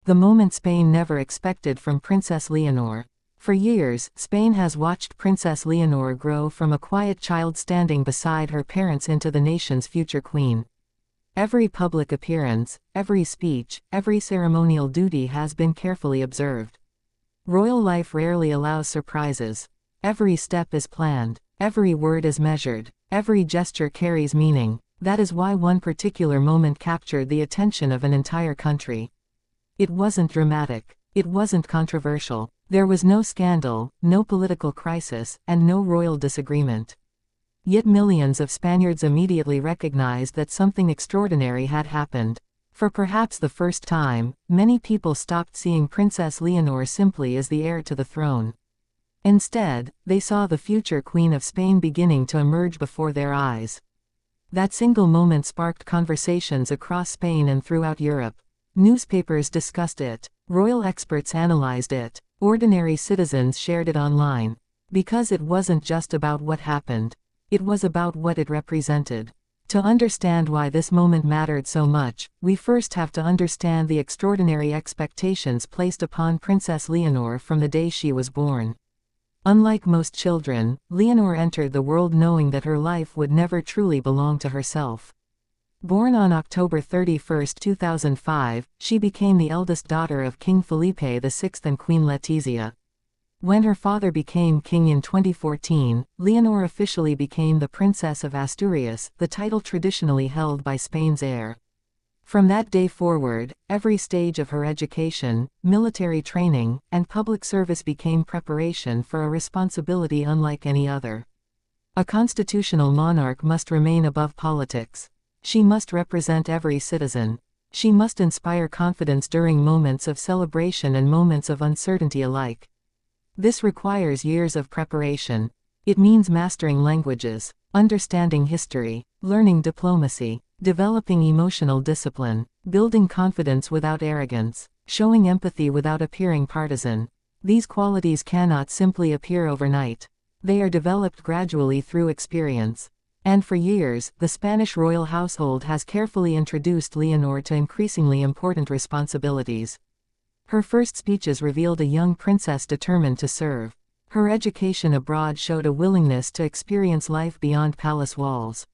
The moment Spain never expected from Princess Leonor. For years, Spain has watched Princess Leonor grow from a quiet child standing beside her parents into the nation's future queen. Every public appearance, every speech, every ceremonial duty has been carefully observed. Royal life rarely allows surprises. Every step is planned. Every word is measured. Every gesture carries meaning. That is why one particular moment captured the attention of an entire country. It wasn't dramatic. It wasn't controversial. There was no scandal, no political crisis, and no royal disagreement. Yet millions of Spaniards immediately recognized that something extraordinary had happened. For perhaps the first time, many people stopped seeing Princess Leonor simply as the heir to the throne. Instead, they saw the future Queen of Spain beginning to emerge before their eyes. That single moment sparked conversations across Spain and throughout Europe. Newspapers discussed it. Royal experts analyzed it. Ordinary citizens shared it online. Because it wasn't just about what happened. It was about what it represented. To understand why this moment mattered so much, we first have to understand the extraordinary expectations placed upon Princess Leonor from the day she was born. Unlike most children, Leonor entered the world knowing that her life would never truly belong to herself. Born on October 31, 2005, she became the eldest daughter of King Felipe VI and Queen Letizia. When her father became king in 2014, Leonor officially became the Princess of Asturias, the title traditionally held by Spain's heir. From that day forward, every stage of her education, military training, and public service became preparation for a responsibility unlike any other. A constitutional monarch must remain above politics. She must represent every citizen. She must inspire confidence during moments of celebration and moments of uncertainty alike. This requires years of preparation. It means mastering languages, understanding history, learning diplomacy, developing emotional discipline, building confidence without arrogance, showing empathy without appearing partisan. These qualities cannot simply appear overnight. They are developed gradually through experience. And for years, the Spanish royal household has carefully introduced Leonor to increasingly important responsibilities. Her first speeches revealed a young princess determined to serve. Her education abroad showed a willingness to experience life beyond palace walls.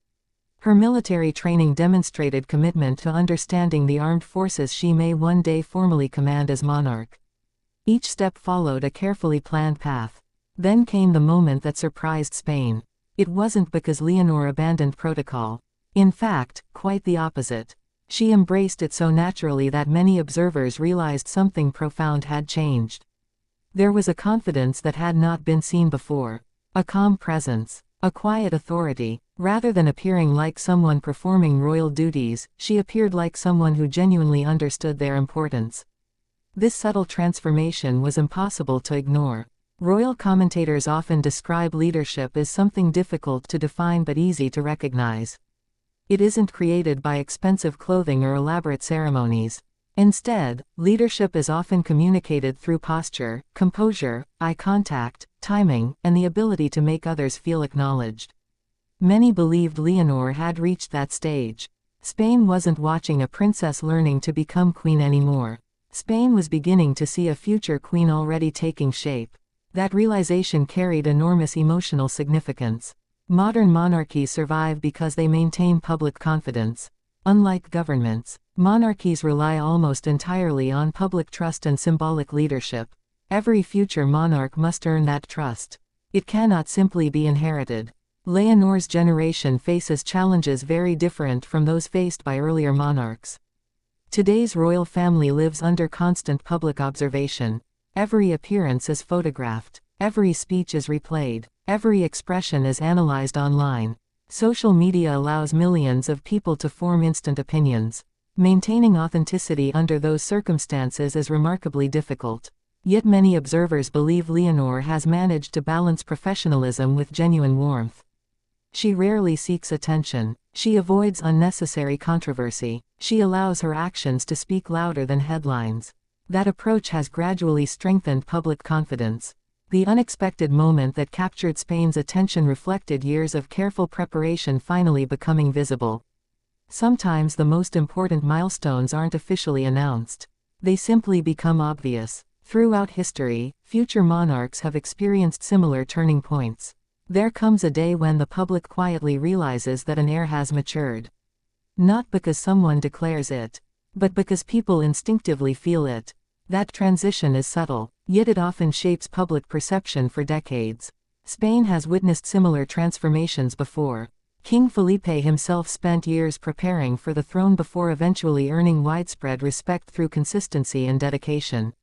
Her military training demonstrated commitment to understanding the armed forces she may one day formally command as monarch. Each step followed a carefully planned path. Then came the moment that surprised Spain. It wasn't because Leonor abandoned protocol. In fact, quite the opposite. She embraced it so naturally that many observers realized something profound had changed. There was a confidence that had not been seen before. A calm presence. A quiet authority. Rather than appearing like someone performing royal duties, she appeared like someone who genuinely understood their importance. This subtle transformation was impossible to ignore. Royal commentators often describe leadership as something difficult to define but easy to recognize. It isn't created by expensive clothing or elaborate ceremonies. Instead, leadership is often communicated through posture, composure, eye contact, timing, and the ability to make others feel acknowledged. Many believed Leonor had reached that stage. Spain wasn't watching a princess learning to become queen anymore. Spain was beginning to see a future queen already taking shape. That realization carried enormous emotional significance. Modern monarchies survive because they maintain public confidence. Unlike governments, monarchies rely almost entirely on public trust and symbolic leadership. Every future monarch must earn that trust. It cannot simply be inherited. Leonor's generation faces challenges very different from those faced by earlier monarchs. Today's royal family lives under constant public observation. Every appearance is photographed. Every speech is replayed. Every expression is analyzed online. Social media allows millions of people to form instant opinions. Maintaining authenticity under those circumstances is remarkably difficult. Yet many observers believe Leonor has managed to balance professionalism with genuine warmth. She rarely seeks attention. She avoids unnecessary controversy. She allows her actions to speak louder than headlines. That approach has gradually strengthened public confidence. The unexpected moment that captured Spain's attention reflected years of careful preparation finally becoming visible. Sometimes the most important milestones aren't officially announced. They simply become obvious. Throughout history, future monarchs have experienced similar turning points. There comes a day when the public quietly realizes that an heir has matured. Not because someone declares it, but because people instinctively feel it. That transition is subtle, yet it often shapes public perception for decades. Spain has witnessed similar transformations before. King Felipe himself spent years preparing for the throne before eventually earning widespread respect through consistency and dedication.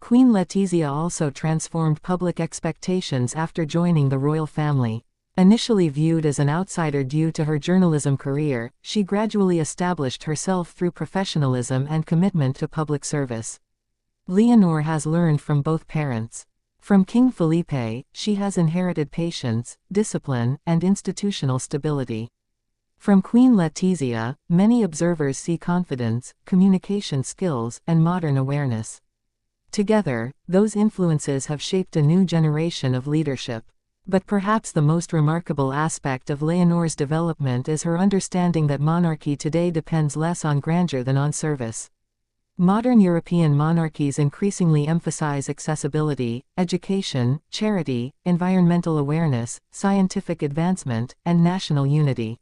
Queen Letizia also transformed public expectations after joining the royal family. Initially viewed as an outsider due to her journalism career, she gradually established herself through professionalism and commitment to public service. Leonor has learned from both parents. From King Felipe, she has inherited patience, discipline, and institutional stability. From Queen Letizia, many observers see confidence, communication skills, and modern awareness. Together, those influences have shaped a new generation of leadership. But perhaps the most remarkable aspect of Leonor's development is her understanding that monarchy today depends less on grandeur than on service. Modern European monarchies increasingly emphasize accessibility, education, charity, environmental awareness, scientific advancement, and national unity.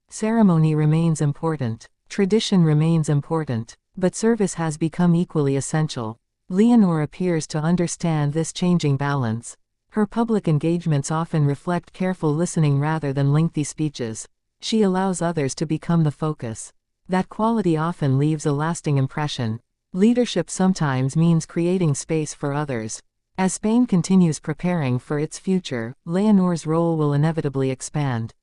Ceremony remains important, tradition remains important, but service has become equally essential. Leonor appears to understand this changing balance. Her public engagements often reflect careful listening rather than lengthy speeches. She allows others to become the focus. That quality often leaves a lasting impression. Leadership sometimes means creating space for others. As Spain continues preparing for its future, Leonor's role will inevitably expand.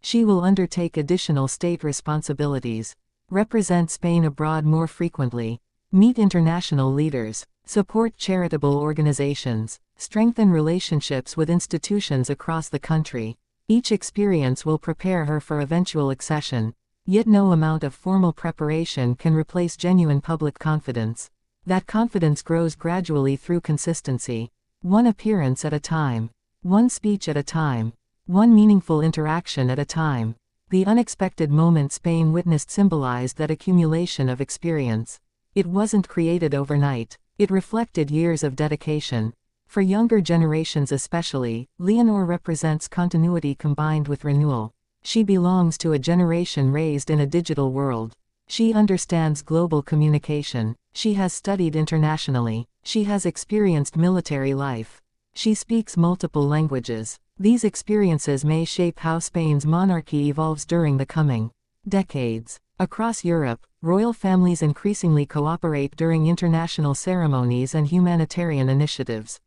She will undertake additional state responsibilities, represent Spain abroad more frequently, meet international leaders, support charitable organizations, strengthen relationships with institutions across the country. Each experience will prepare her for eventual accession. Yet no amount of formal preparation can replace genuine public confidence. That confidence grows gradually through consistency. One appearance at a time. One speech at a time. One meaningful interaction at a time. The unexpected moment Spain witnessed symbolized that accumulation of experience. It wasn't created overnight. It reflected years of dedication. For younger generations especially, Leonor represents continuity combined with renewal. She belongs to a generation raised in a digital world. She understands global communication. She has studied internationally. She has experienced military life. She speaks multiple languages. These experiences may shape how Spain's monarchy evolves during the coming decades. Across Europe, royal families increasingly cooperate during international ceremonies and humanitarian initiatives.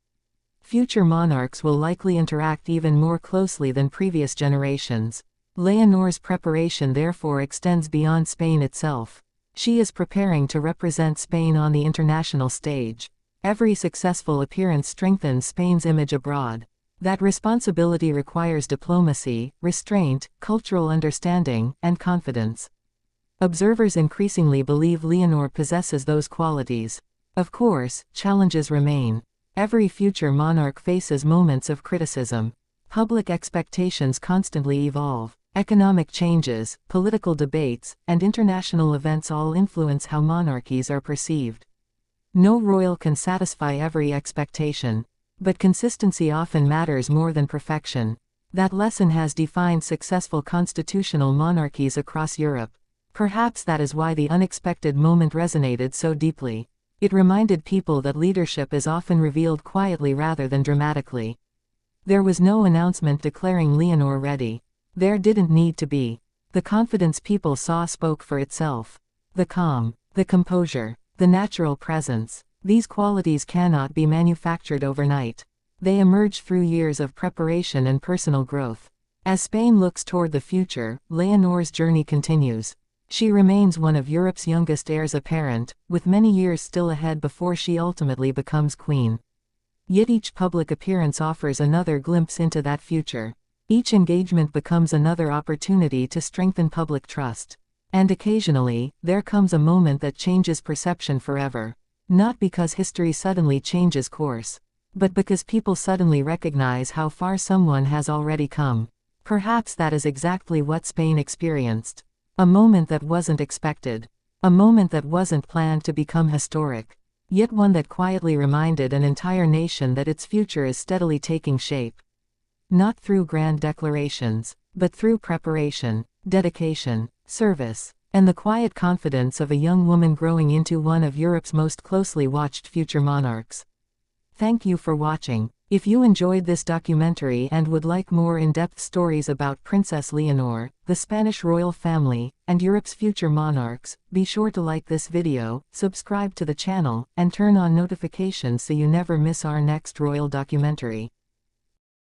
Future monarchs will likely interact even more closely than previous generations. Leonor's preparation therefore extends beyond Spain itself. She is preparing to represent Spain on the international stage. Every successful appearance strengthens Spain's image abroad. That responsibility requires diplomacy, restraint, cultural understanding, and confidence. Observers increasingly believe Leonor possesses those qualities. Of course, challenges remain. Every future monarch faces moments of criticism. Public expectations constantly evolve. Economic changes, political debates, and international events all influence how monarchies are perceived. No royal can satisfy every expectation. But consistency often matters more than perfection. That lesson has defined successful constitutional monarchies across Europe. Perhaps that is why the unexpected moment resonated so deeply. It reminded people that leadership is often revealed quietly rather than dramatically. There was no announcement declaring Leonor ready. There didn't need to be. The confidence people saw spoke for itself. The calm, the composure, the natural presence. These qualities cannot be manufactured overnight. They emerge through years of preparation and personal growth. As Spain looks toward the future, Leonor's journey continues. She remains one of Europe's youngest heirs apparent, with many years still ahead before she ultimately becomes queen. Yet each public appearance offers another glimpse into that future. Each engagement becomes another opportunity to strengthen public trust. And occasionally, there comes a moment that changes perception forever. Not because history suddenly changes course, but because people suddenly recognize how far someone has already come. Perhaps that is exactly what Spain experienced. A moment that wasn't expected. A moment that wasn't planned to become historic, yet one that quietly reminded an entire nation that its future is steadily taking shape. Not through grand declarations, but through preparation, dedication, service, and the quiet confidence of a young woman growing into one of Europe's most closely watched future monarchs. Thank you for watching. If you enjoyed this documentary and would like more in-depth stories about Princess Leonor, the Spanish royal family, and Europe's future monarchs, be sure to like this video, subscribe to the channel, and turn on notifications so you never miss our next royal documentary.